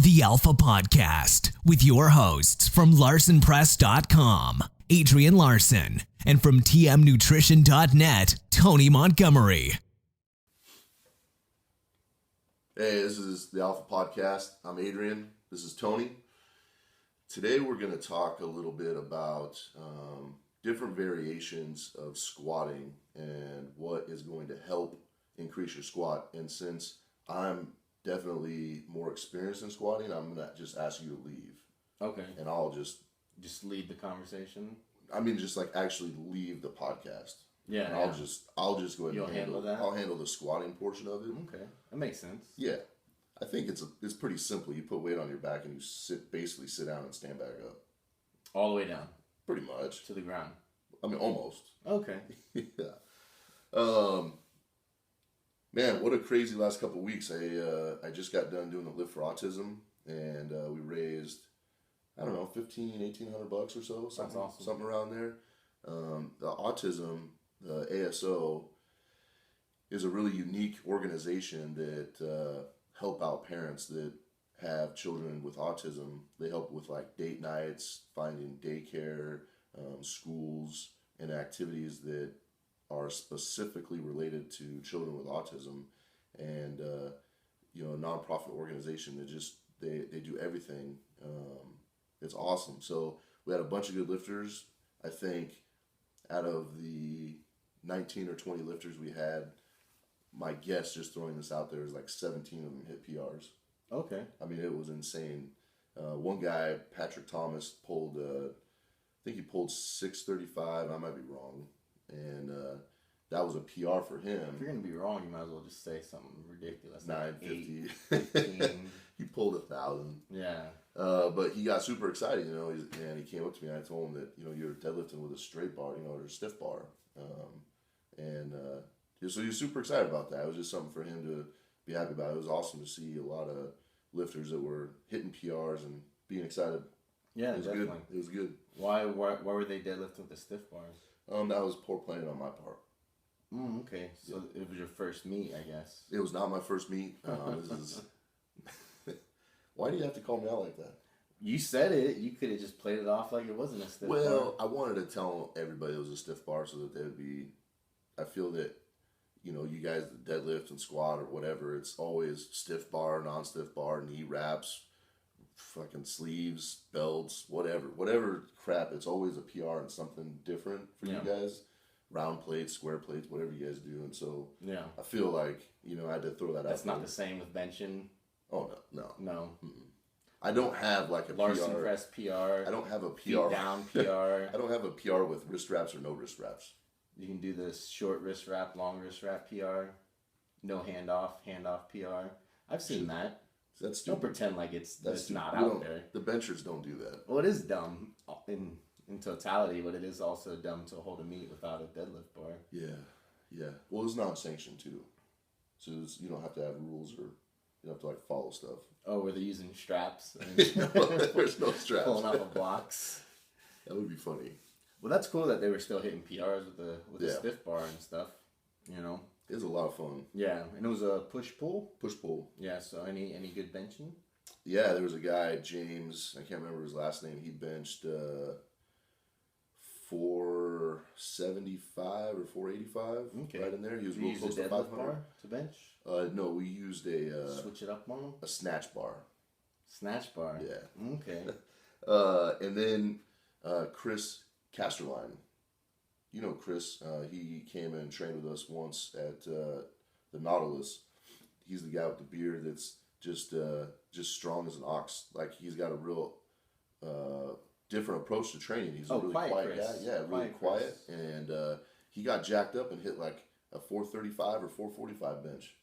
The Alpha Podcast with your hosts from LarsonPress.com, Adrian Larsen, and from TMNutrition.net, Tony Montgomery. Hey, this is the Alpha Podcast. I'm Adrian. This is Tony. Today we're going to talk a little bit about different variations of squatting and what is going to help increase your squat. And since I'm definitely more experienced in squatting, I'm going to just ask you to leave. Okay. And I'll just lead the conversation. I mean, just like actually leave the podcast. Yeah. And yeah. I'll just go ahead You'll and handle that? I'll handle the squatting portion of it. Okay. That makes sense. Yeah. I think it's pretty simple. You put weight on your back and you basically sit down and stand back up. All the way down. Pretty much. To the ground. I mean, almost. Okay. Yeah. Man, what a crazy last couple of weeks. I just got done doing the Lift for Autism, and we raised, I don't know, $1,800 or so. That's awesome. Something around there. The autism, the ASO, is a really unique organization that help out parents that have children with autism. They help with like date nights, finding daycare, schools, and activities that are specifically related to children with autism. And a nonprofit organization that just they do everything. It's awesome. So we had a bunch of good lifters. I think out of the 19 or 20 lifters we had, my guess, just throwing this out there, is like 17 of them hit PRs. Okay. I mean, it was insane. One guy, Patrick Thomas, pulled, I think he pulled 635. I might be wrong. And that was a PR for him. If you're going to be wrong, you might as well just say something ridiculous. 950. 15. He pulled 1,000. Yeah. But he got super excited, and he came up to me and I told him that, you're deadlifting with a straight bar, or a stiff bar. So he was super excited about that. It was just something for him to be happy about. It was awesome to see a lot of lifters that were hitting PRs and being excited. Yeah, it was definitely. Good. It was good. Why were they deadlifting with the stiff bars? That was poor planning on my part. Okay. So it was your first meet, I guess. It was not my first meet. This is. Why do you have to call me out like that? You said it. You could have just played it off like it wasn't a stiff bar. Well, I wanted to tell everybody it was a stiff bar so that they would be. I feel that, you guys deadlift and squat or whatever, it's always stiff bar, non-stiff bar, knee wraps, fucking sleeves, belts, whatever crap. It's always a PR and something different for you guys. Round plates, square plates, whatever you guys do. And so I feel like, I had to throw that out. That's not the same with benching. Oh, no. Mm-mm. I don't have like a Larsen PR. press PR. I don't have a PR. Feet down PR. I don't have a PR with wrist wraps or no wrist wraps. You can do the short wrist wrap, long wrist wrap PR. No handoff PR. I've seen that. That's Don't pretend like it's not out there. The benchers don't do that. Well, it is dumb in totality, but it is also dumb to hold a meet without a deadlift bar. Yeah. Well, it's non-sanctioned too, so you don't have to have rules or you don't have to like follow stuff. Oh, were they using straps? There's no straps. Pulling off of blocks. That would be funny. Well, that's cool that they were still hitting PRs with the stiff bar and stuff. It was a lot of fun. Yeah, and it was a push-pull? Push-pull. Yeah, so any good benching? Yeah, there was a guy, James, I can't remember his last name, he benched 475 or 485 right in there. He was real close to 500. Bar to bench? No, we used switch it up on him? A snatch bar. Snatch bar? Yeah. Okay. And then Chris Casterline. Chris, he came and trained with us once at the Nautilus. He's the guy with the beard that's just strong as an ox. Like, he's got a real different approach to training. He's a really quiet guy. Yeah, really quiet. And he got jacked up and hit like a 435 or 445 bench.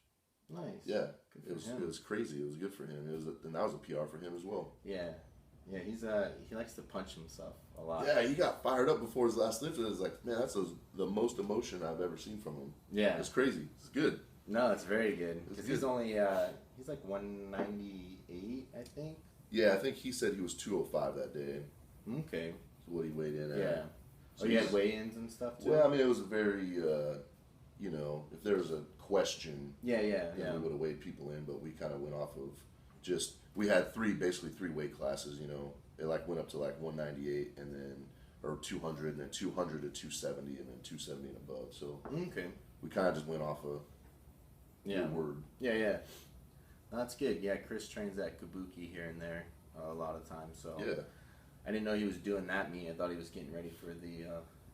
Nice. Yeah, it was crazy. It was good for him. And that was a PR for him as well. Yeah. Yeah, he likes to punch himself a lot. Yeah, he got fired up before his last lift. It was like, man, that's the most emotion I've ever seen from him. Yeah. It's crazy. It's good. No, it's very good. Because he's only, he's like 198, I think. Yeah, I think he said he was 205 that day. Okay. That's what he weighed in at. Yeah. So you had weigh-ins and stuff too? Well, I mean, it was a very, if there was a question, yeah, we would have weighed people in, but we kind of went off of just we had basically three weight classes. You know, it like went up to like 198, and then or 200, and then 200 to 270, and then 270 and above. So Okay. we kind of just went off of your word. Yeah. That's good. Yeah, Chris trains at Kabuki here and there a lot of times. So Yeah. I didn't know he was doing that meet. I thought he was getting ready for the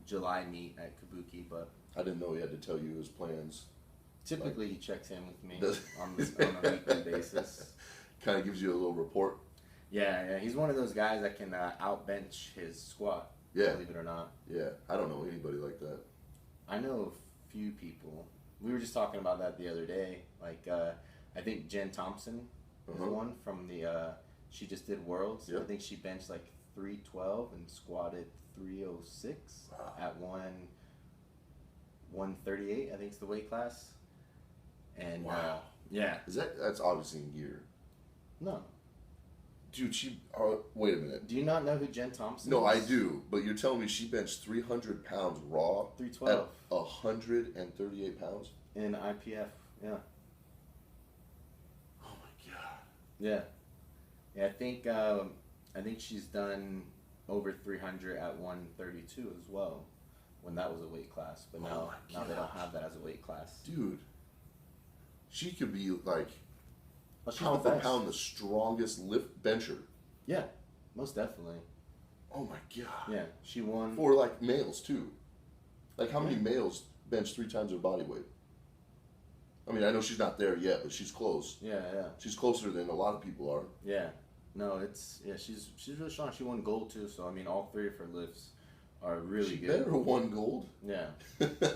July meet at Kabuki, but I didn't know he had to tell you his plans. typically he checks in with me Does- on a weekly basis. Kind of gives you a little report. Yeah, he's one of those guys that can outbench his squat. Yeah. Believe it or not. Yeah, I don't know anybody like that. I know a few people. We were just talking about that the other day. Like, I think Jen Thompson is one from the. She just did Worlds. Yep. I think she benched like 312 and squatted 306 at 138. I think it's the weight class. And Wow. yeah, That's obviously in gear. no. Dude, wait a minute. Do you not know who Jen Thompson No, is? I do, but you're telling me she benched 300 pounds raw 312 at 138 pounds? in IPF. Yeah. Oh my god. Yeah. I think she's done over 300 at 132 as well, when that was a weight class. But now they don't have that as a weight class. Dude, she could be like Well, she's pound the for best. pound the strongest lift bencher. Yeah, most definitely. Oh my god. Yeah, she won. For like males too. Like how many males bench 3 times their body weight? I mean, I know she's not there yet, but she's close. Yeah. She's closer than a lot of people are. Yeah. No, she's really strong. She won gold too. So I mean, all 3 of her lifts are really She good. better won gold. Yeah.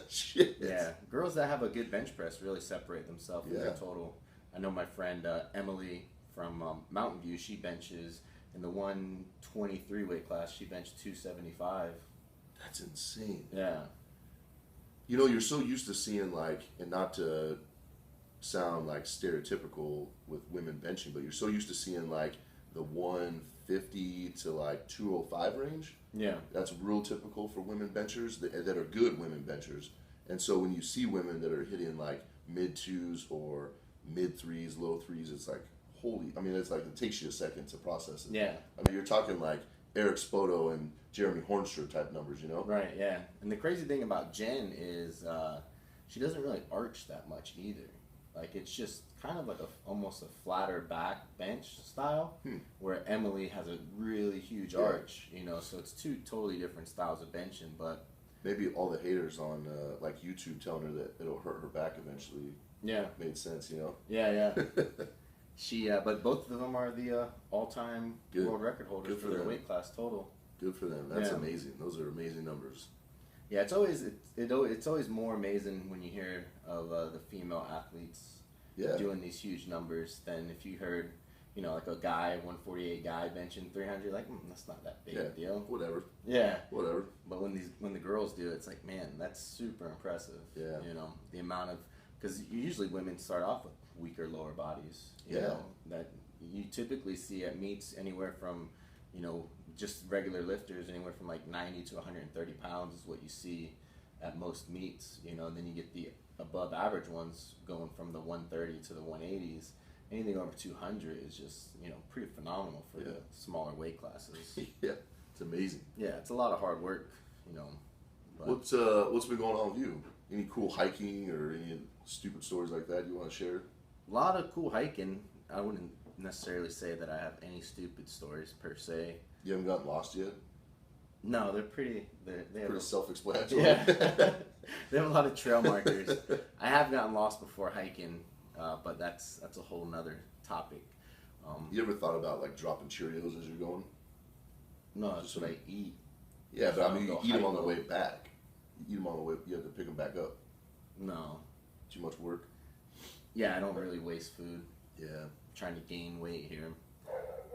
Shit. Yeah. Girls that have a good bench press really separate themselves in their Yeah. total. I know my friend Emily from Mountain View. She benches in the 123 weight class. She benched 275. That's insane. Yeah. You know, you're so used to seeing like, and not to sound like stereotypical with women benching, but you're so used to seeing like the 150 to like 205 range. Yeah. That's real typical for women benchers that are good women benchers. And so when you see women that are hitting like mid 2s or mid 3s, low 3s, it's like, holy, I mean, it's like, it takes you a second to process it. Yeah. I mean, you're talking like Eric Spoto and Jeremy Hornstra type numbers, you know? Right, yeah. And the crazy thing about Jen is she doesn't really arch that much either. Like, it's just kind of like almost a flatter back bench style, where Emily has a really huge arch, you know, so it's 2 totally different styles of benching, but... Maybe all the haters on like YouTube telling her that it'll hurt her back eventually made sense, you know? Yeah. But both of them are the all-time world record holders for their weight class total. Good for them. That's amazing. Those are amazing numbers. Yeah, it's always more amazing when you hear of the female athletes doing these huge numbers than if you heard, you know, like a guy, 148 guy benching 300. Like, that's not that big a deal. Whatever. Yeah. Whatever. But when the girls do it, it's like, man, that's super impressive. Yeah. You know, the amount of, because usually women start off with weaker lower bodies. You know, that you typically see at meets anywhere from, you know, just regular lifters, anywhere from like 90 to 130 pounds is what you see at most meets, you know, and then you get the above average ones going from the 130 to the 180s. Anything over 200 is just, you know, pretty phenomenal for the smaller weight classes. Yeah, it's amazing. Yeah, it's a lot of hard work, you know. But What's been going on with you? Any cool hiking or any stupid stories like that you want to share? a lot of cool hiking. I wouldn't necessarily say that I have any stupid stories per se. You haven't gotten lost yet? No, they're pretty. They have Pretty self-explanatory. Yeah, they have a lot of trail markers. I have gotten lost before hiking, but that's a whole nother topic. You ever thought about like dropping Cheerios as you're going? No, that's what I eat. Yeah, but I mean, you Go eat them hike on the over. way back. You eat them on the way. You have to pick them back up. No. Too much work. Yeah, I don't really waste food. Yeah. I'm trying to gain weight here.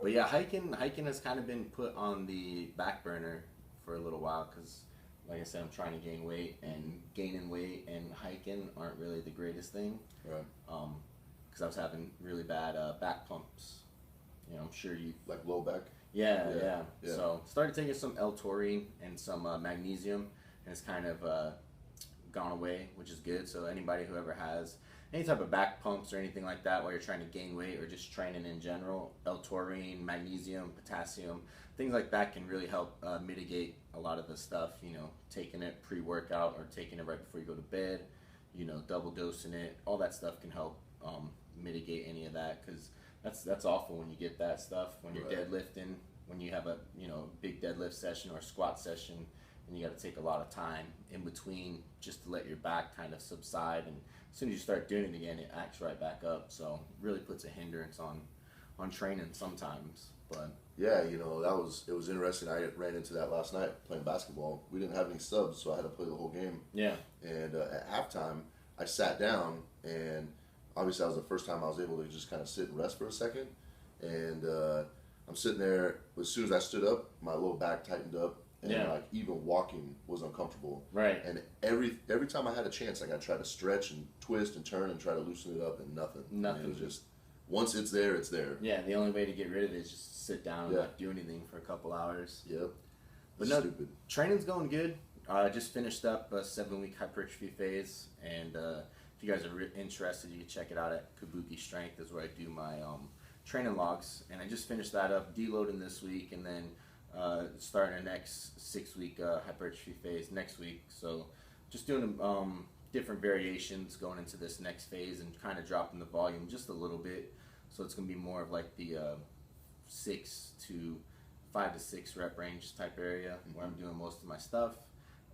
But yeah, hiking has kind of been put on the back burner for a little while because, like I said, I'm trying to gain weight, and gaining weight and hiking aren't really the greatest thing. Right. Because I was having really bad back pumps. You know, I'm sure you... Like low back. Yeah. So started taking some L-taurine and some magnesium, and it's kind of gone away, which is good. So anybody who ever has any type of back pumps or anything like that while you're trying to gain weight or just training in general, L-taurine, magnesium, potassium, things like that can really help mitigate a lot of the stuff, taking it pre-workout or taking it right before you go to bed, double dosing it. All that stuff can help mitigate any of that, because that's awful when you get that stuff when you're deadlifting, when you have a big deadlift session or a squat session, and you got to take a lot of time in between just to let your back kind of subside, and as soon as you start doing it again, it acts right back up. So it really puts a hindrance on training sometimes. But yeah, it was interesting. I ran into that last night playing basketball. We didn't have any subs, so I had to play the whole game. Yeah. And at halftime, I sat down, and obviously that was the first time I was able to just kind of sit and rest for a second. And I'm sitting there. As soon as I stood up, my low back tightened up, and like even walking was uncomfortable. Right. And every time I had a chance, like I tried to stretch and twist and turn and try to loosen it up, and nothing. Nothing. It was just, once it's there, it's there. Yeah. The only way to get rid of it is just sit down and not do anything for a couple hours. Yep. But stupid. Training's going good. I just finished up a 7-week hypertrophy phase, and if you guys are interested, you can check it out at Kabuki Strength, is where I do my training logs. And I just finished that up, deloading this week, and then starting the next 6-week hypertrophy phase next week. So just doing different variations going into this next phase, and kind of dropping the volume just a little bit. So it's going to be more of like the 5 to 6 rep range type area where I'm doing most of my stuff.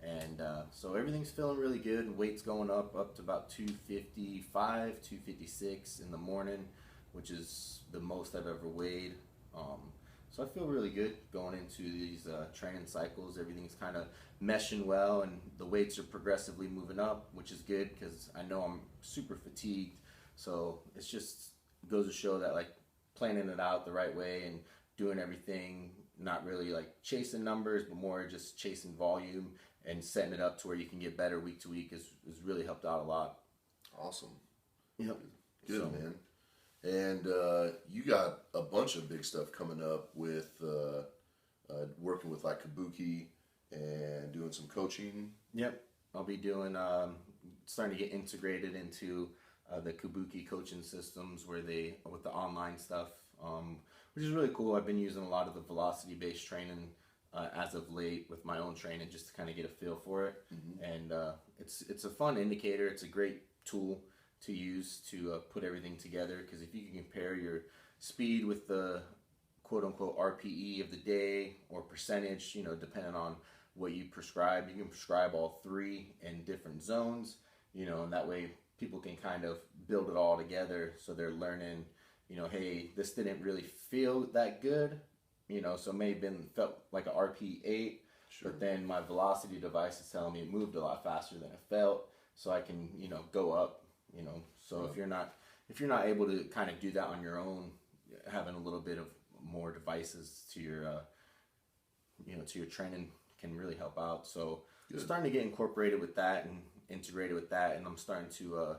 And so everything's feeling really good. Weight's going up to about 255, 256 in the morning, which is the most I've ever weighed. So I feel really good going into these training cycles. Everything's kind of meshing well, and the weights are progressively moving up, which is good because I know I'm super fatigued. So it's just goes to show that like planning it out the right way and doing everything, not really like chasing numbers, but more just chasing volume and setting it up to where you can get better week to week has really helped out a lot. Awesome. Yep. Good, man. And you got a bunch of big stuff coming up with working with like Kabuki and doing some coaching. Yep. I'll be doing, starting to get integrated into the Kabuki coaching systems with the online stuff, which is really cool. I've been using a lot of the velocity-based training as of late with my own training, just to kind of get a feel for it. And it's a fun indicator. It's a great tool to use to put everything together, because if you can compare your speed with the quote-unquote RPE of the day or percentage, depending on what you prescribe, you can prescribe all three in different zones, and that way people can kind of build it all together, so they're learning, hey, this didn't really feel that good, so maybe felt like a RP 8, sure, but then my velocity device is telling me it moved a lot faster than it felt, so I can, go up, so if you're not able to kind of do that on your own, having a little bit of more devices to your, to your training can really help out. So I'm starting to get incorporated with that and integrated with that, and I'm starting to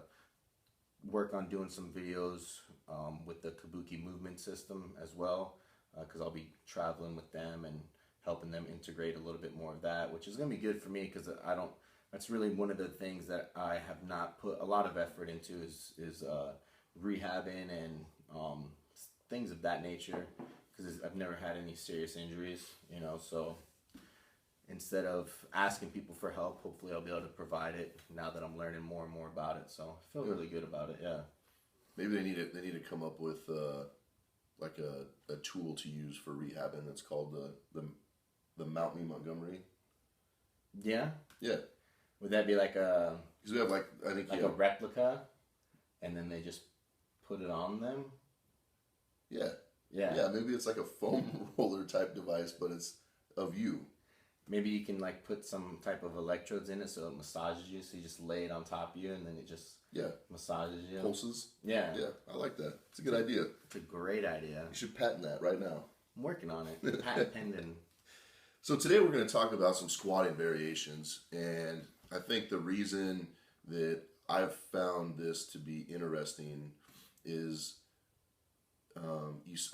work on doing some videos with the Kabuki movement system as well, because I'll be traveling with them and helping them integrate a little bit more of that, which is going to be good for me, because that's really one of the things that I have not put a lot of effort into is rehabbing and things of that nature, because I've never had any serious injuries, so instead of asking people for help, hopefully I'll be able to provide it now that I'm learning more and more about it. So I feel really good about it. Yeah. Maybe they need to come up with like a tool to use for rehabbing. It's called the Montgomery. Yeah. Yeah. Would that be like a? Because we have a replica, and then they just put it on them. Yeah. Yeah. Yeah. Maybe it's like a foam roller type device, but it's of you. Maybe you can like put some type of electrodes in it so it massages you. So you just lay it on top of you, and then it just massages you. Pulses. Yeah. Yeah, I like that. It's a good idea. It's a great idea. You should patent that right now. I'm working on it. Patent pending. So today we're going to talk about some squatting variations, and I think the reason that I've found this to be interesting is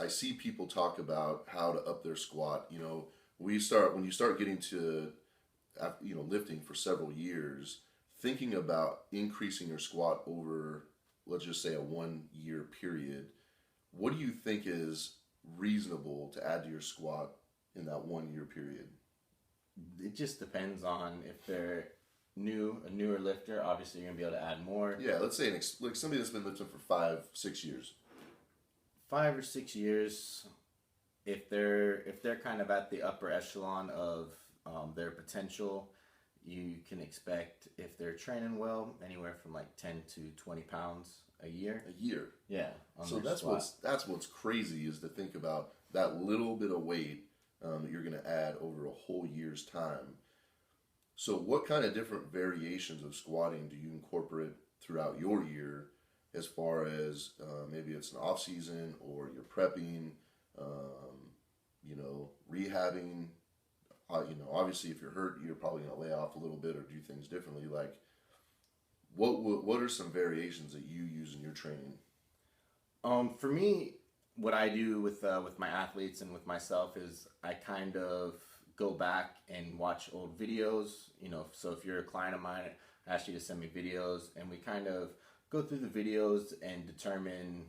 I see people talk about how to up their squat. When you start getting to lifting for several years, thinking about increasing your squat over, let's just say, a 1 year period, what do you think is reasonable to add to your squat in that 1 year period? It just depends on if they're a newer lifter. Obviously, you're gonna be able to add more. Yeah, let's say like somebody that's been lifting for 5-6 years. 5 or 6 years, if they're kind of at the upper echelon of their potential, you can expect, if they're training well, anywhere from like 10 to 20 pounds a year. A year. Yeah. So that's what's crazy, is to think about that little bit of weight that you're going to add over a whole year's time. So what kind of different variations of squatting do you incorporate throughout your year, as far as maybe it's an off season or you're prepping, rehabbing? Obviously if you're hurt, you're probably going to lay off a little bit or do things differently. Like, what are some variations that you use in your training? For me, what I do with my athletes and with myself is I kind of go back and watch old videos. So if you're a client of mine, I ask you to send me videos, and we kind of go through the videos and determine,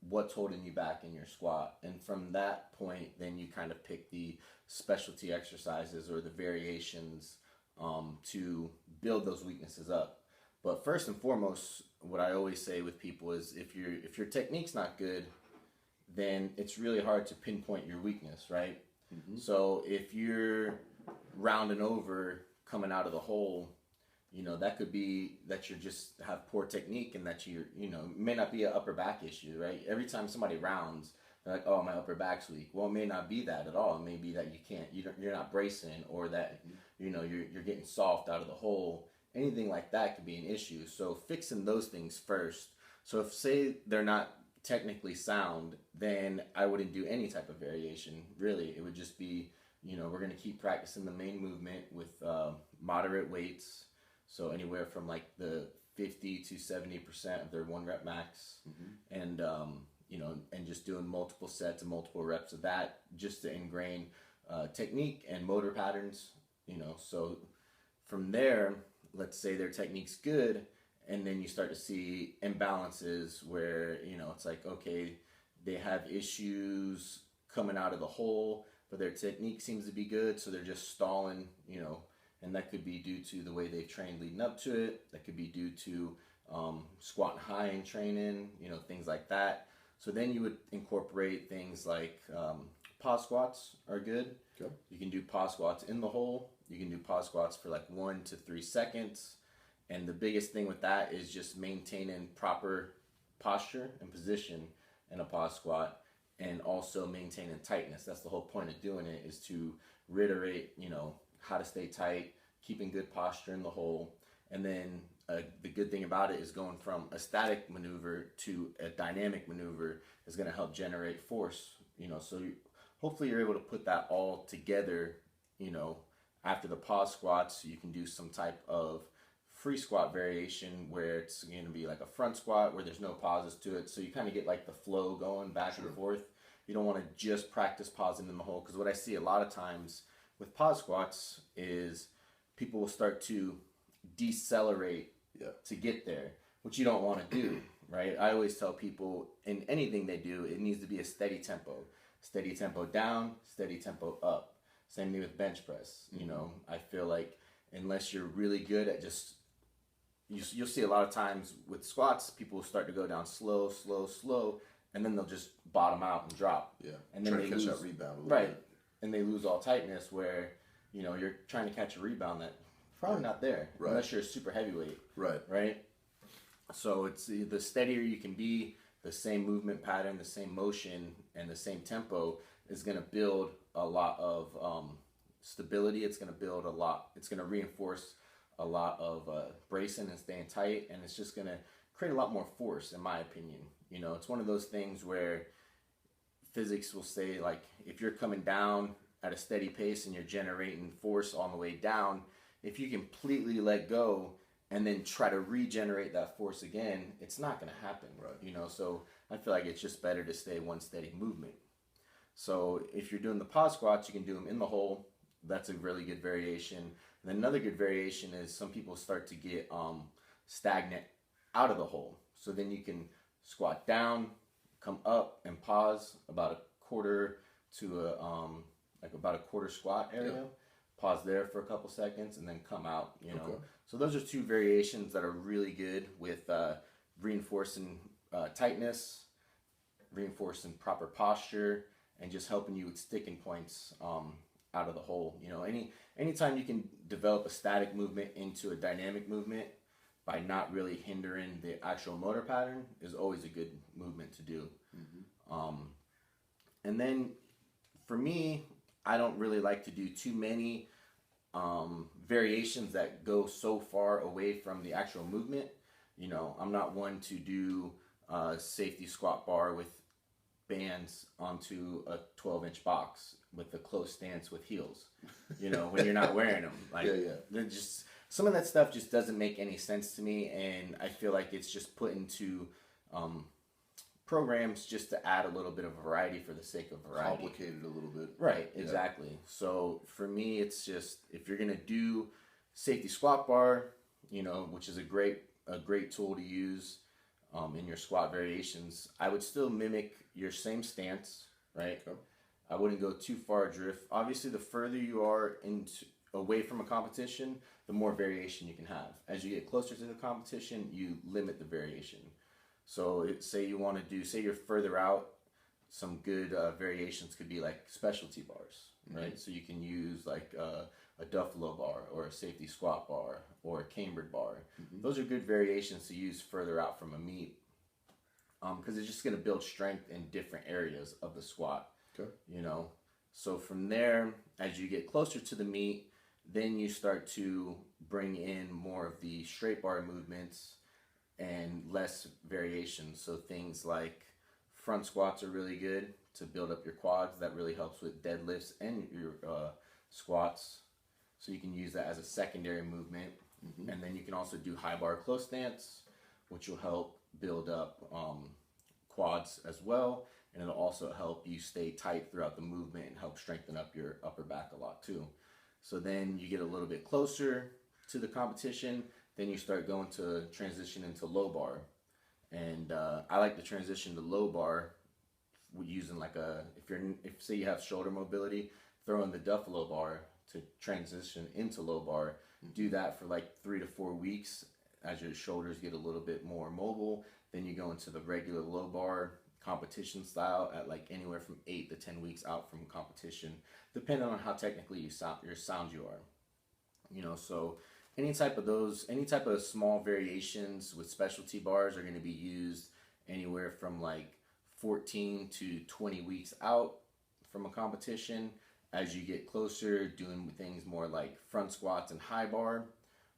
what's holding you back in your squat. And from that point, then you kind of pick the specialty exercises or the variations to build those weaknesses up. But first and foremost, what I always say with people is, if your technique's not good, then it's really hard to pinpoint your weakness, right? Mm-hmm. So if you're rounding over coming out of the hole, that could be that you just have poor technique, and that it may not be an upper back issue, right? Every time somebody rounds, they're like, oh, my upper back's weak. Well, it may not be that at all. It may be that you're not bracing, or that, you're getting soft out of the hole. Anything like that could be an issue. So fixing those things first. So if, say, they're not technically sound, then I wouldn't do any type of variation. Really, it would just be, we're going to keep practicing the main movement with moderate weights. So anywhere from like the 50 to 70% of their 1 rep max. Mm-hmm. And, and just doing multiple sets and multiple reps of that, just to ingrain technique and motor patterns, So from there, let's say their technique's good, and then you start to see imbalances where, it's like, okay, they have issues coming out of the hole, but their technique seems to be good, so they're just stalling, and that could be due to the way they've trained leading up to it. That could be due to squatting high in training, things like that. So then you would incorporate things like pause squats are good. Okay. You can do pause squats in the hole. You can do pause squats for like 1 to 3 seconds. And the biggest thing with that is just maintaining proper posture and position in a pause squat, and also maintaining tightness. That's the whole point of doing it, is to reiterate, how to stay tight, keeping good posture in the hole. And then the good thing about it is going from a static maneuver to a dynamic maneuver is going to help generate force, so hopefully you're able to put that all together. After the pause squats, you can do some type of free squat variation where it's going to be like a front squat where there's no pauses to it. So you kind of get like the flow going back and forth. You don't want to just practice pausing in the hole, because what I see a lot of times with pause squats is people will start to decelerate to get there, which you don't want to do, right? I always tell people, in anything they do, it needs to be a steady tempo. Steady tempo down, steady tempo up. Same thing with bench press. I feel like unless you're really good at just, you'll see a lot of times with squats, people will start to go down slow, and then they'll just bottom out and drop. Yeah, and then they catch that rebound a little bit. And they lose all tightness, where, you're trying to catch a rebound that's probably not there, unless you're a super heavyweight. Right? So it's the steadier you can be, the same movement pattern, the same motion, and the same tempo is going to build a lot of stability. It's going to reinforce a lot of bracing and staying tight, and it's just going to create a lot more force, in my opinion. It's one of those things where physics will say, like, if you're coming down at a steady pace and you're generating force on the way down, if you completely let go and then try to regenerate that force again, it's not going to happen. So I feel like it's just better to stay one steady movement. So if you're doing the pause squats, you can do them in the hole. That's a really good variation. And then another good variation is some people start to get stagnant out of the hole. So then you can squat down, come up, and pause about a quarter to about a quarter squat area. Yeah. Pause there for a couple seconds and then come out. Okay. So those are two variations that are really good with reinforcing tightness, reinforcing proper posture, and just helping you with sticking points out of the hole. Anytime you can develop a static movement into a dynamic movement by not really hindering the actual motor pattern is always a good movement to do. Mm-hmm. And then for me, I don't really like to do too many variations that go so far away from the actual movement. I'm not one to do a safety squat bar with bands onto a 12-inch box with a close stance with heels, when you're not wearing them. They're just, some of that stuff just doesn't make any sense to me, and I feel like it's just put into programs just to add a little bit of variety for the sake of variety. Complicated a little bit. Right, exactly. Yeah. So for me, it's just, if you're going to do safety squat bar, which is a great tool to use in your squat variations, I would still mimic your same stance, right? Okay. I wouldn't go too far adrift. Obviously, the further you are away from a competition, the more variation you can have. As you get closer to the competition, you limit the variation. So say you're further out, some good variations could be like specialty bars, right? Mm-hmm. So you can use like a Duffalo bar or a safety squat bar or a cambered bar. Mm-hmm. Those are good variations to use further out from a meet because it's just going to build strength in different areas of the squat. Okay. So from there, as you get closer to the meet, then you start to bring in more of the straight bar movements and less variation. So things like front squats are really good to build up your quads. That really helps with deadlifts and your squats. So you can use that as a secondary movement. Mm-hmm. And then you can also do high bar close stance, which will help build up quads as well. And it'll also help you stay tight throughout the movement and help strengthen up your upper back a lot too. So then you get a little bit closer to the competition. Then you start going to transition into low bar. And I like to transition to low bar using if say you have shoulder mobility, throw in the Duffalo bar to transition into low bar. Mm-hmm. Do that for like 3 to 4 weeks as your shoulders get a little bit more mobile. Then you go into the regular low bar competition style at like anywhere from 8 to 10 weeks out from competition, depending on how technically sound you are. So any type of small variations with specialty bars are going to be used anywhere from like 14 to 20 weeks out from a competition. As you get closer, doing things more like front squats and high bar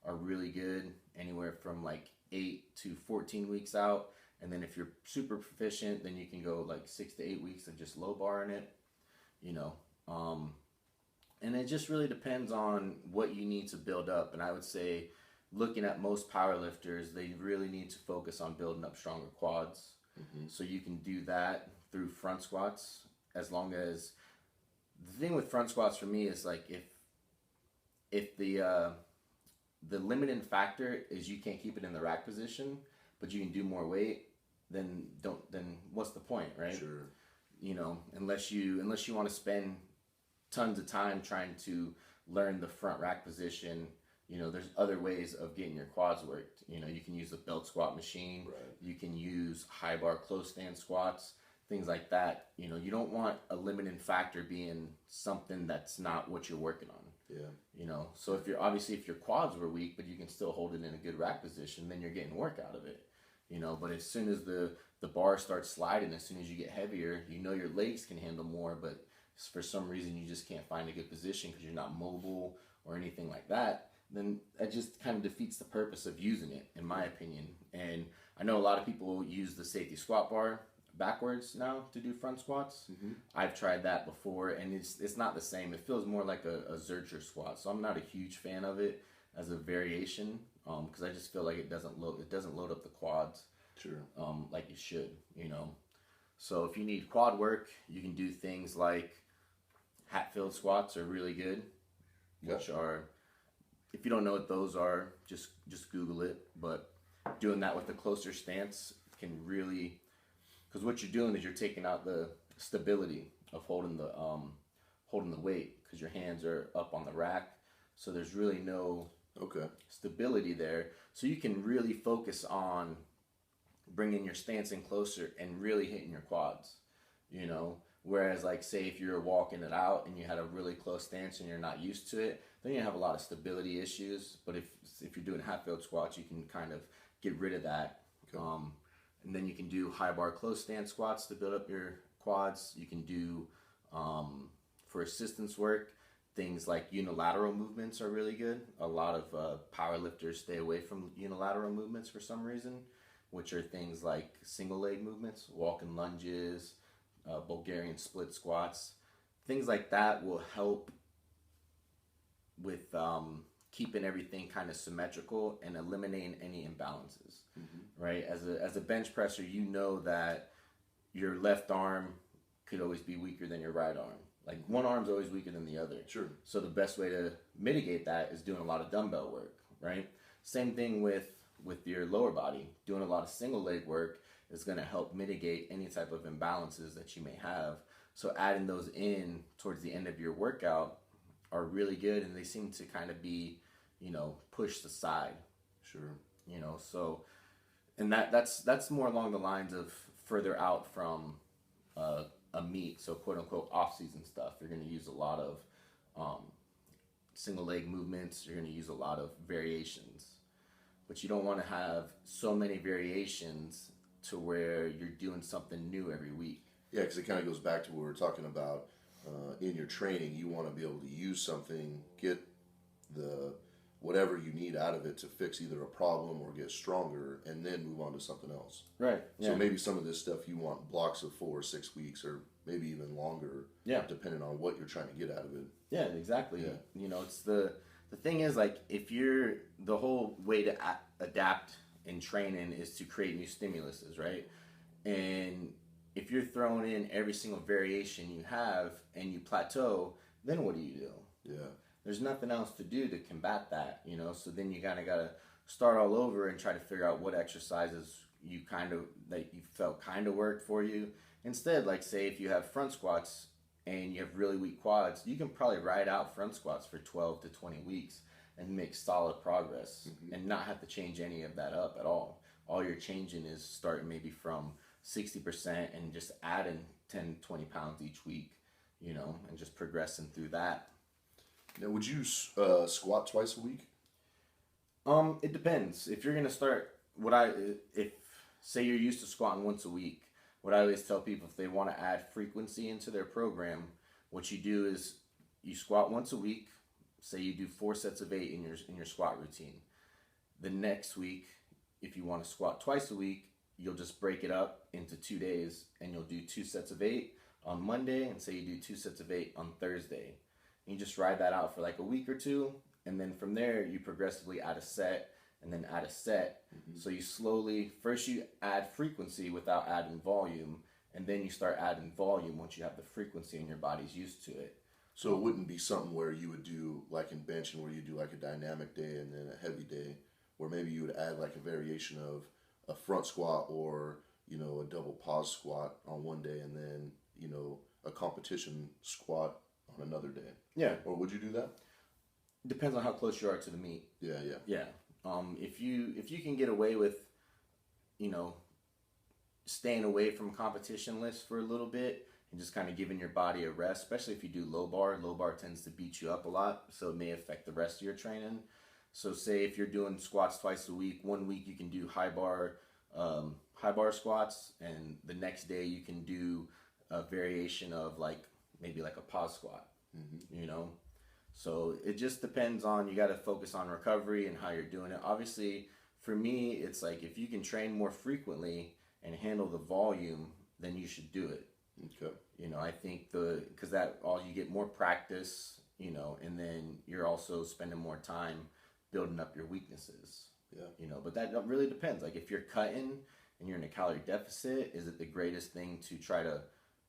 are really good, anywhere from like 8 to 14 weeks out. And then if you're super proficient, then you can go like 6 to 8 weeks of just low bar in it, and it just really depends on what you need to build up. And I would say, looking at most powerlifters, they really need to focus on building up stronger quads. Mm-hmm. So you can do that through front squats, as long as, the thing with front squats for me is like, if the limiting factor is you can't keep it in the rack position, but you can do more weight, then what's the point, right? Sure. Unless you want to spend tons of time trying to learn the front rack position, there's other ways of getting your quads worked. You can use the belt squat machine. Right. You can use high bar close stand squats, things like that. You don't want a limiting factor being something that's not what you're working on. Yeah. So if your quads were weak, but you can still hold it in a good rack position, then you're getting work out of it. But as soon as the bar starts sliding, as soon as you get heavier, your legs can handle more, but for some reason you just can't find a good position because you're not mobile or anything like that, then that just kind of defeats the purpose of using it, in my opinion. And I know a lot of people use the safety squat bar backwards now to do front squats. Mm-hmm. I've tried that before, and it's not the same. It feels more like a Zercher squat, so I'm not a huge fan of it as a variation, because I just feel like it doesn't load up the quads. Sure. Like it should, So if you need quad work, you can do things like Hatfield squats are really good. which are, if you don't know what those are, just Google it. But doing that with a closer stance can really, because what you're doing is you're taking out the stability of holding the weight, because your hands are up on the rack, so there's really no stability there. So you can really focus on bringing your stance in closer and really hitting your quads, you know. Whereas, like, say if you're walking it out and you had a really close stance and you're not used to it, then you have a lot of stability issues. But if you're doing half field squats, you can kind of get rid of that. And then you can do high bar close stance squats to build up your quads. You can do, for assistance work, things like unilateral movements are really good. A lot of power lifters stay away from unilateral movements for some reason, which are things like single leg movements, walking lunges, Bulgarian split squats. Things like that will help with keeping everything kind of symmetrical and eliminating any imbalances, right? As a bench presser, you know that your left arm could always be weaker than your right arm. Like, one arm's always weaker than the other. Sure. So the best way to mitigate that is doing a lot of dumbbell work, right? Same thing with your lower body. Doing a lot of single leg work is going to help mitigate any type of imbalances that you may have. So adding those in towards the end of your workout are really good, and they seem to kind of be, pushed aside. Sure. So, and that's more along the lines of further out from a meet, so quote unquote off-season stuff. You're going to use a lot of single leg movements. You're going to use a lot of variations, but you don't want to have so many variations to where you're doing something new every week. Yeah, because it kind of goes back to what we were talking about in your training. You want to be able to use something, get the whatever you need out of it to fix either a problem or get stronger, and then move on to something else. Right. Yeah. So maybe some of this stuff you want blocks of 4 or 6 weeks, or maybe even longer. Yeah. Depending on what you're trying to get out of it. Yeah, exactly. Yeah. It's the thing is, like, if you're, the whole way to adapt in training is to create new stimuluses, right? And if you're throwing in every single variation you have and you plateau, then what do you do? Yeah. There's nothing else to do to combat that, so then you kind of got to start all over and try to figure out what exercises that you felt kind of worked for you. Instead, like, say if you have front squats and you have really weak quads, you can probably ride out front squats for 12 to 20 weeks and make solid progress and not have to change any of that up at all. All you're changing is starting maybe from 60% and just adding 10, 20 pounds each week, and just progressing through that. Now, would you squat twice a week? It depends. If you're gonna start, if say you're used to squatting once a week, what I always tell people, if they want to add frequency into their program, what you do is you squat once a week. Say you do 4 sets of 8 in your squat routine. The next week, if you want to squat twice a week, you'll just break it up into 2 days, and you'll do 2 sets of 8 on Monday, and say you do 2 sets of 8 on Thursday. And you just ride that out for like a week or two, and then from there you progressively add a set and then add a set. So you slowly, first you add frequency without adding volume, and then you start adding volume once you have the frequency and your body's used to it. So it wouldn't be something where you would do like in benching, where you do like a dynamic day and then a heavy day, where maybe you would add like a variation of a front squat or a double pause squat on one day, and then a competition squat on another day. Yeah. Or would you do that? Depends on how close you are to the meet. Yeah. Yeah. If you can get away with, staying away from competition lists for a little bit and just kind of giving your body a rest, especially if you do low bar tends to beat you up a lot, so it may affect the rest of your training. So say if you're doing squats twice a week, one week you can do high bar squats, and the next day you can do a variation of maybe a pause squat. So it just depends on, you got to focus on recovery and how you're doing it. Obviously, for me, it's like, if you can train more frequently and handle the volume, then you should do it. Okay. I think because that you get more practice, and then you're also spending more time building up your weaknesses. Yeah. But that really depends. Like, if you're cutting and you're in a calorie deficit, is it the greatest thing to try to,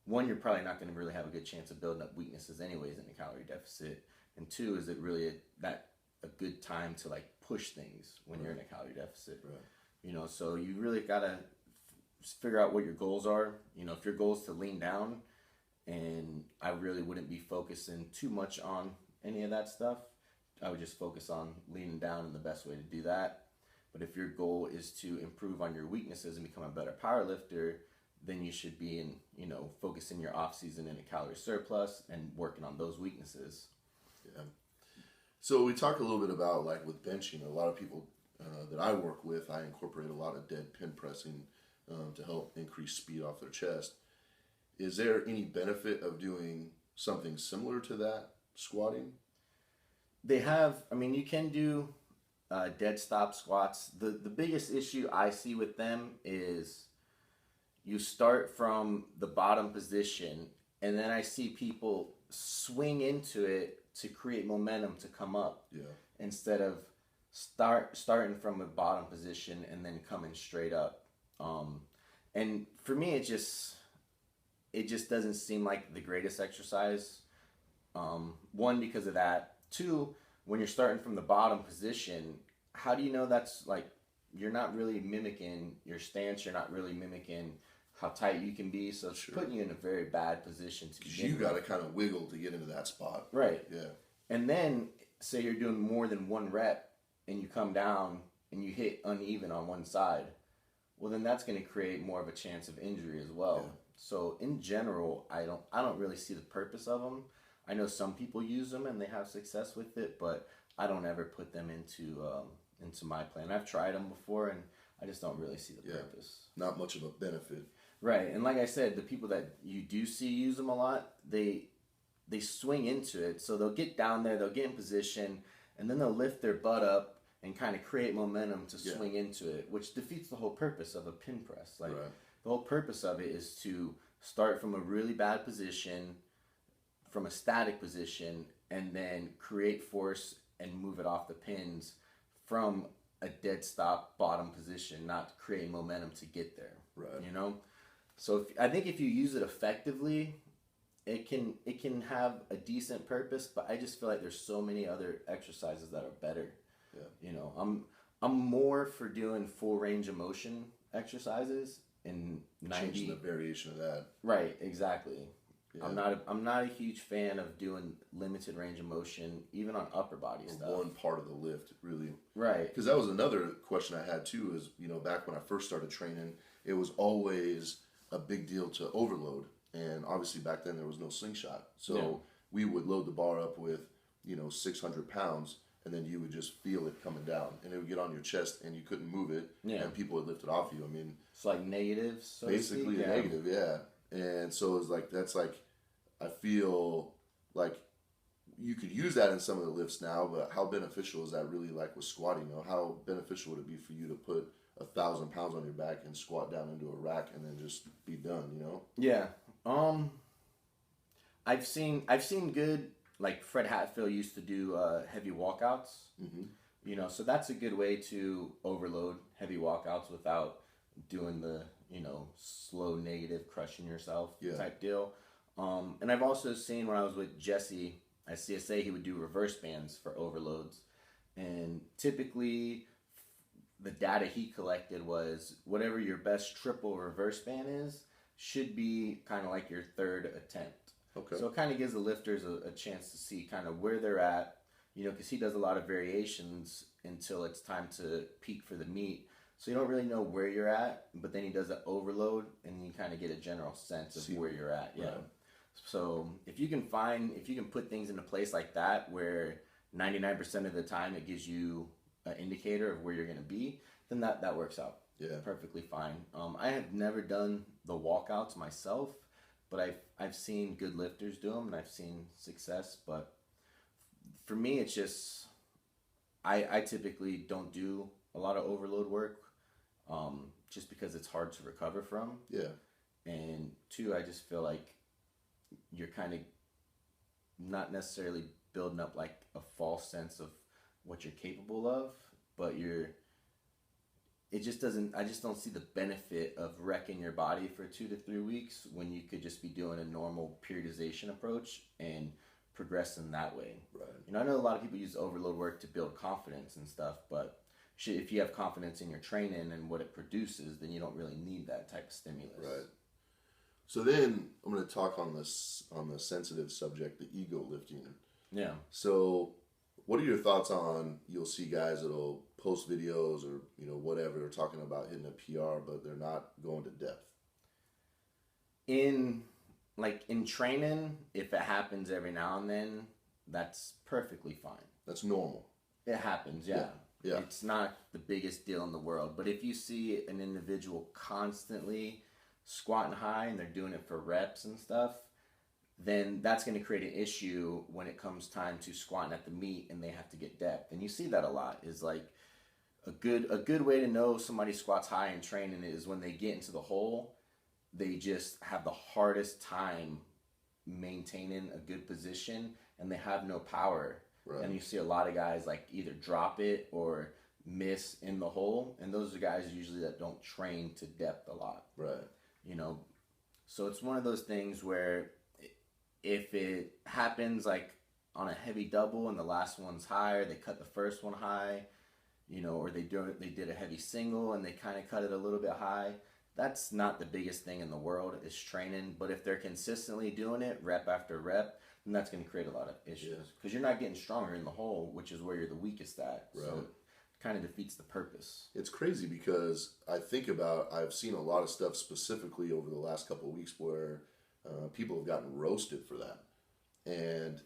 one, you're probably not going to really have a good chance of building up weaknesses anyways in a calorie deficit. And two, is it really a good time to like push things when you're in a calorie deficit? Right. You know, so you really gotta figure out what your goals are. You know, if your goal is to lean down, and I really wouldn't be focusing too much on any of that stuff. I would just focus on leaning down, and the best way to do that. But if your goal is to improve on your weaknesses and become a better power lifter, then you should be focusing your off season in a calorie surplus and working on those weaknesses. Yeah. So we talked a little bit about, like, with benching. A lot of people that I work with, I incorporate a lot of dead pin pressing to help increase speed off their chest. Is there any benefit of doing something similar to that squatting? They have, I mean, you can do dead stop squats. The biggest issue I see with them is you start from the bottom position, and then I see people swing into it to create momentum to come up. Yeah. Instead of starting from a bottom position and then coming straight up. And for me, it just doesn't seem like the greatest exercise. One, because of that. Two, when you're starting from the bottom position, how do you know that's like, you're not really mimicking your stance, you're not really mimicking how tight you can be, so it's putting you in a very bad position to begin You got to kind of wiggle to get into that spot. Right. Yeah. And then, say you're doing more than one rep, and you come down and you hit uneven on one side, well, then that's going to create more of a chance of injury as well. Yeah. So in general, I don't really see the purpose of them. I know some people use them and they have success with it, but I don't ever put them into my plan. I've tried them before, and I just don't really see the purpose. Not much of a benefit. Right, and like I said, the people that you do see use them a lot, they swing into it. So they'll get down there, they'll get in position, and then they'll lift their butt up and kind of create momentum to swing into it, which defeats the whole purpose of a pin press. Like, the whole purpose of it is to start from a really bad position, from a static position, and then create force and move it off the pins from a dead stop bottom position, not creating momentum to get there. Right. You know? So I think if you use it effectively, it can have a decent purpose, but I just feel like there's so many other exercises that are better. Yeah. You know, I'm more for doing full range of motion exercises in 90. Changing the variation of that. Right, exactly. Yeah. I'm not a huge fan of doing limited range of motion, even on upper body stuff. One part of the lift, really. Right. Because that was another question I had too. Is, you know, back when I first started training, it was always a big deal to overload, and obviously back then there was no slingshot, so we would load the bar up with 600 pounds, and then you would just feel it coming down, and it would get on your chest, and you couldn't move it, and people would lift it off you. I mean, it's like negatives, so basically a negative, And so it's like, that's like, I feel like you could use that in some of the lifts now, but how beneficial is that really, like with squatting? You know, how beneficial would it be for you to put 1,000 pounds on your back and squat down into a rack and then just be done? You know? Yeah. I've seen good, like Fred Hatfield used to do heavy walkouts. Mm-hmm. You know, so that's a good way to overload heavy walkouts without doing the slow negative crushing yourself type deal. And I've also seen, when I was with Jesse at CSA, he would do reverse bands for overloads, and typically the data he collected was whatever your best triple reverse band is should be kind of like your third attempt. Okay. So it kind of gives the lifters a chance to see kind of where they're at, because he does a lot of variations until it's time to peak for the meet. So you don't really know where you're at, but then he does an overload, and you kind of get a general sense of where you're at. Yeah. Right. So if you can put things into place like that, where 99% of the time it gives you an indicator of where you're going to be, then that works out. Yeah. Perfectly fine. I have never done the walkouts myself, but I've seen good lifters do them, and I've seen success. But for me, it's just, I typically don't do a lot of overload work, just because it's hard to recover from. Yeah. And two, I just feel like you're kind of not necessarily building up like a false sense of what you're capable of, but I just don't see the benefit of wrecking your body for 2 to 3 weeks when you could just be doing a normal periodization approach and progress in that way. Right. You know, I know a lot of people use overload work to build confidence and stuff, but if you have confidence in your training and what it produces, then you don't really need that type of stimulus. Right. So then I'm going to talk on the sensitive subject, the ego lifting. Yeah. So what are your thoughts on, you'll see guys that'll post videos or, whatever, they're talking about hitting a PR, but they're not going to depth. In training, if it happens every now and then, that's perfectly fine. That's normal. It happens, yeah. Yeah. It's not the biggest deal in the world. But if you see an individual constantly squatting high and they're doing it for reps and stuff, then that's going to create an issue when it comes time to squatting at the meet and they have to get depth. And you see that a lot. Is like a good way to know somebody squats high in training is when they get into the hole, they just have the hardest time maintaining a good position and they have no power. Right. And you see a lot of guys like either drop it or miss in the hole, and those are guys usually that don't train to depth a lot. Right. So it's one of those things where if it happens like on a heavy double and the last one's higher, they cut the first one high, or they did a heavy single and they kind of cut it a little bit high. That's not the biggest thing in the world is training, but if they're consistently doing it rep after rep, then that's going to create a lot of issues because you're not getting stronger in the hole, which is where you're the weakest at. Right. So it kind of defeats the purpose. It's crazy because I've seen a lot of stuff specifically over the last couple of weeks where people have gotten roasted for that. And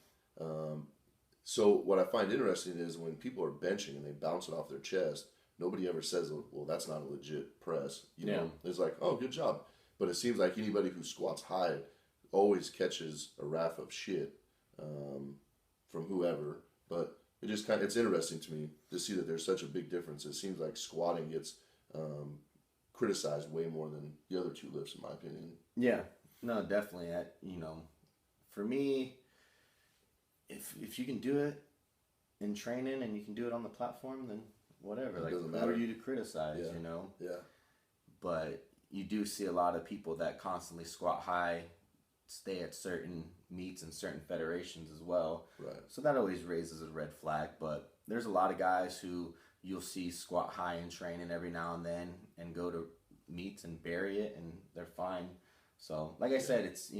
so what I find interesting is when people are benching and they bounce it off their chest, nobody ever says, well, that's not a legit press. It's like, oh, good job. But it seems like anybody who squats high always catches a wrath of shit from whoever. But it's interesting to me to see that there's such a big difference. It seems like squatting gets criticized way more than the other two lifts, in my opinion. Yeah, no, definitely. For me, if you can do it in training and you can do it on the platform, then whatever. Like, who are you to criticize? Yeah. But you do see a lot of people that constantly squat high, stay at certain meets and certain federations as well. Right. So that always raises a red flag. But there's a lot of guys who you'll see squat high in training every now and then and go to meets and bury it and they're fine. So like I said, it's,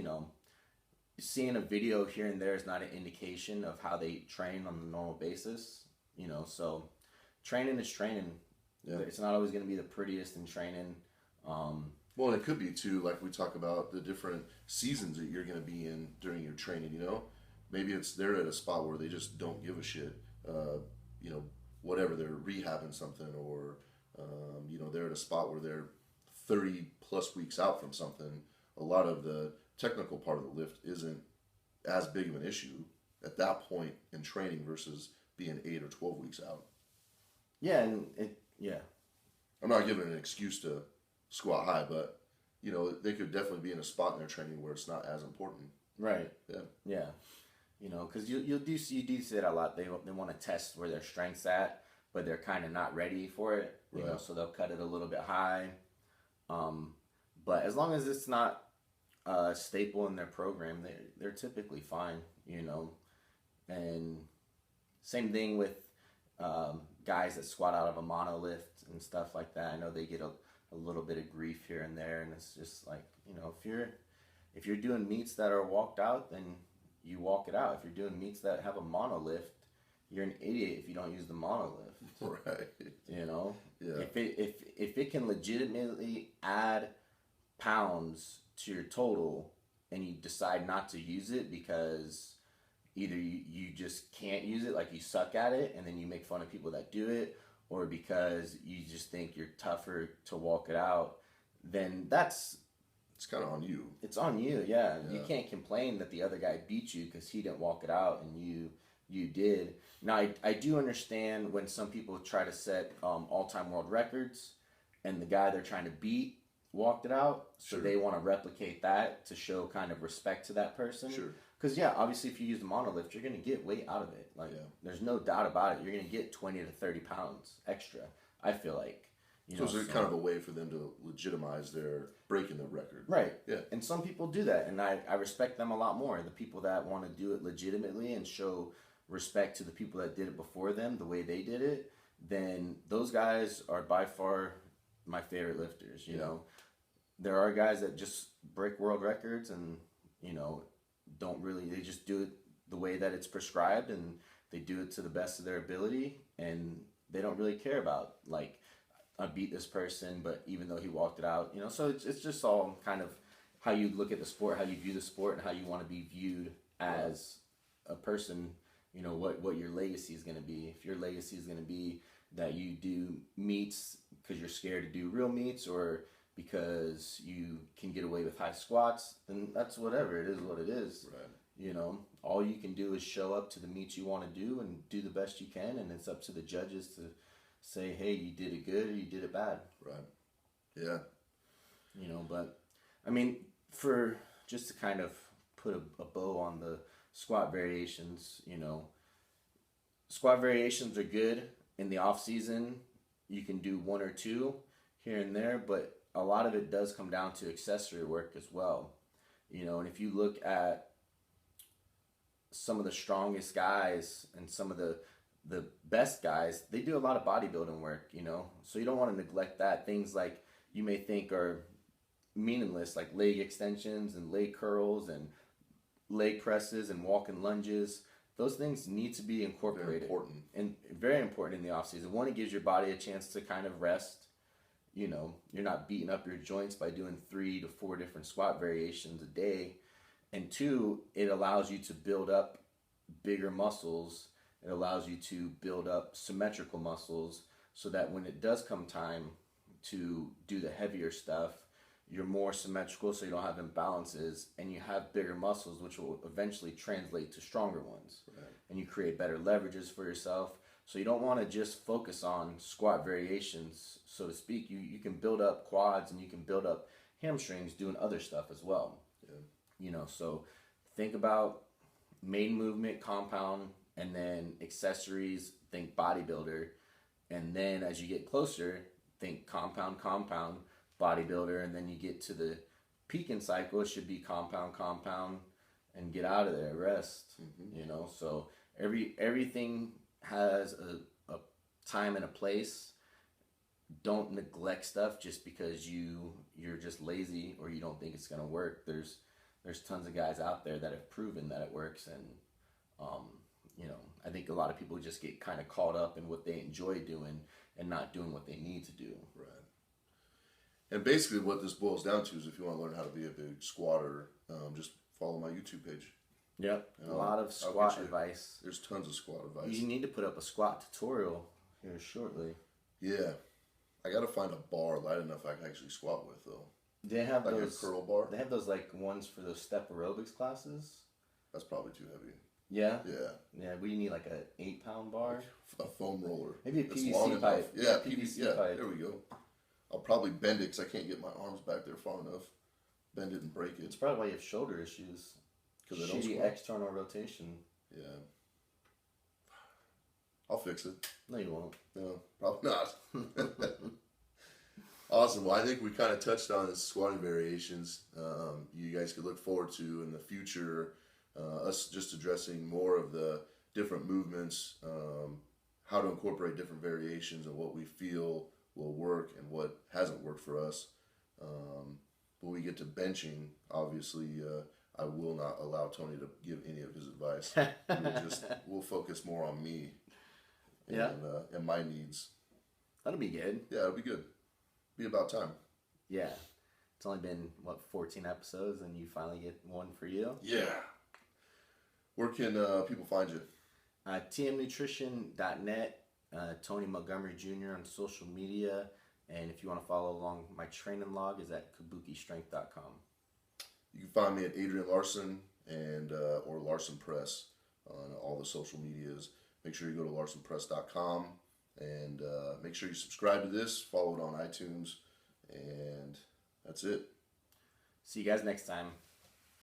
seeing a video here and there is not an indication of how they train on a normal basis, so training is training. Yeah. It's not always going to be the prettiest in training. Well, and it could be too, like we talk about the different seasons that you're going to be in during your training, Maybe they're at a spot where they just don't give a shit, whatever, they're rehabbing something or, they're at a spot where they're 30 plus weeks out from something. A lot of the technical part of the lift isn't as big of an issue at that point in training versus being 8 or 12 weeks out. Yeah, I'm not giving an excuse to squat high, but they could definitely be in a spot in their training where it's not as important. Right. Yeah. Yeah. Because you do see it a lot. They want to test where their strength's at, but they're kind of not ready for it. Right. So they'll cut it a little bit high. But as long as it's not a staple in their program, they're typically fine. And same thing with guys that squat out of a monolift and stuff like that. I know they get a little bit of grief here and there, and it's just like, if you're doing meets that are walked out, then you walk it out. If you're doing meets that have a monolift, you're an idiot if you don't use the monolift. Right. Yeah. If it can legitimately add pounds to your total and you decide not to use it because either you just can't use it, like you suck at it, and then you make fun of people that do it, or because you just think you're tougher to walk it out, then it's kind of on you. It's on you, yeah. You can't complain that the other guy beat you because he didn't walk it out and you did. Now, I do understand when some people try to set all-time world records and the guy they're trying to beat walked it out, so they want to replicate that to show kind of respect to that person. Sure. Because, obviously if you use the monolift, you're going to get weight out of it. There's no doubt about it. You're going to get 20 to 30 pounds extra, I feel like. So it's kind of a way for them to legitimize their breaking the record. Right. Yeah. And some people do that, and I respect them a lot more. The people that want to do it legitimately and show respect to the people that did it before them, the way they did it, then those guys are by far my favorite lifters, you know. There are guys that just break world records and, you know, they just do it the way that it's prescribed, and they do it to the best of their ability, and they don't really care about, like, I beat this person, but even though he walked it out, you know, so it's just all kind of how you look at the sport, how you view the sport, and how you want to be viewed as a person, you know, what your legacy is going to be. If your legacy is going to be that you do meets because you're scared to do real meets, or because you can get away with high squats, then that's whatever. It is what it is. Right. You know, all you can do is show up to the meets you want to do and do the best you can, and it's up to the judges to say, hey, you did it good or you did it bad. Right. Yeah. You know, but, I mean, for just to kind of put a bow on the squat variations, you know, squat variations are good in the off season. You can do one or two here and there, but a lot of it does come down to accessory work as well. You know, and if you look at some of the strongest guys and some of the best guys, they do a lot of bodybuilding work, you know, so you don't want to neglect that. Things like you may think are meaningless, like leg extensions and leg curls and leg presses and walking lunges, those things need to be incorporated. Very important. And very important in the off season. One, it gives your body a chance to kind of rest. You know, you're not beating up your joints by doing 3 to 4 different squat variations a day. And 2, it allows you to build up bigger muscles. It allows you to build up symmetrical muscles so that when it does come time to do the heavier stuff, you're more symmetrical so you don't have imbalances, and you have bigger muscles, which will eventually translate to stronger ones. Right. And you create better leverages for yourself. So you don't want to just focus on squat variations, so to speak. You can build up quads and you can build up hamstrings doing other stuff as well. Yeah. You know, so think about main movement, compound, and then accessories, think bodybuilder. And then as you get closer, think compound, bodybuilder. And then you get to the peaking cycle, it should be compound, and get out of there, rest. Mm-hmm. You know, so everything has a time and a place. Don't neglect stuff just because you're just lazy or you don't think it's going to work. There's tons of guys out there that have proven that it works, and you know, I think a lot of people just get kind of caught up in what they enjoy doing and not doing what they need to do. Right. And basically what this boils down to is if you want to learn how to be a big squatter, just follow my YouTube page. Yep. A lot of squat advice. There's tons of squat advice. You need to put up a squat tutorial here shortly. Yeah. I got to find a bar light enough I can actually squat with, though. They have like those a curl bar. They have those like ones for those step aerobics classes. That's probably too heavy. Yeah. Yeah. Yeah. We need like a 8-pound bar. A foam roller. Maybe a PVC pipe. Yeah, PVC pipe. There we go. I'll probably bend it because I can't get my arms back there far enough. Bend it and break it. It's probably why you have shoulder issues. Because shitty external rotation. Yeah. I'll fix it. No, you won't. No, probably not. Awesome. Well, I think we kind of touched on the squatting variations. You guys could look forward to in the future us just addressing more of the different movements, how to incorporate different variations and what we feel will work and what hasn't worked for us. When we get to benching, obviously, I will not allow Tony to give any of his advice. We'll focus more on me and my needs. That'll be good. Yeah, it'll be good. Be about time. Yeah. It's only been, 14 episodes, and you finally get one for you? Yeah. Where can people find you? tmnutrition.net, Tony Montgomery Jr. on social media, and if you want to follow along, my training log is at kabukistrength.com. You can find me at Adrian Larsen and or Larsen Press on all the social medias. Make sure you go to larsenpress.com and make sure you subscribe to this, follow it on iTunes, and that's it. See you guys next time.